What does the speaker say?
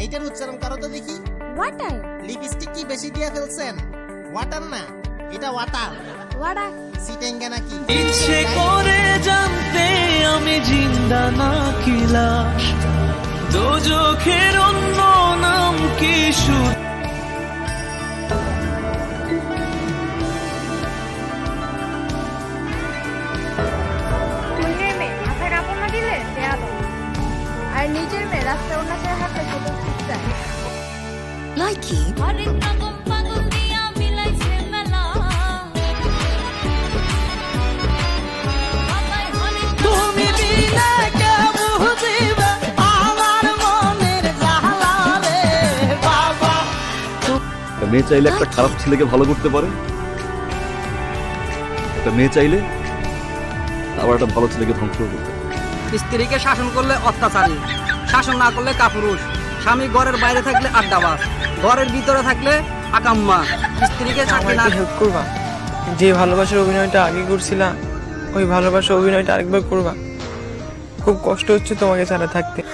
এইটার উচ্চারণ করো তো দেখি। ওয়াটার। লিপস্টিক কি বেশি দিয়ে ফেলছেন? ওয়াটার না, এটা ওয়াটার। ওয়াটার। সিটেঙ্গা নাকি? ইচ্ছে করে জানতে আমি জিন্দা না কি লাশ, দোজখের অন্য নাম কি সুর। অন্যের মেয়ে মাথায় কাপড় না দিলে দেয়া দাও, আর নিজের মেয়ে রাস্তায় অন্য ছেলে হাতে সেটা ঠিক যায়। লাইকি তুমি দিলে কে বুঝিবে আমার মনের জ্বালা রে বাবা। একটা মেয়ে চাইলে একটা খারাপ ছেলেকে ভালো করতে পারে, একটা মেয়ে চাইলে আবার একটা ভালো ছেলেকে ধ্বংস করতে পারে। স্ত্রীকে শাসন করলে অত্যাচারী, শাসন না করলে কাপুরুষ। স্বামী ঘরের বাইরে থাকলে আড্ডাবাজ, ঘরের ভিতরে থাকলে আকাম্মা। স্ত্রীকে চাকরি না হেল্প করবা, যে ভালোবাসার অভিনয়টা আগে করছিলা ওই ভালোবাসার অভিনয়টা আরেকবার করবা। খুব কষ্ট হচ্ছে তোমাকে ছাড়া থাকতে।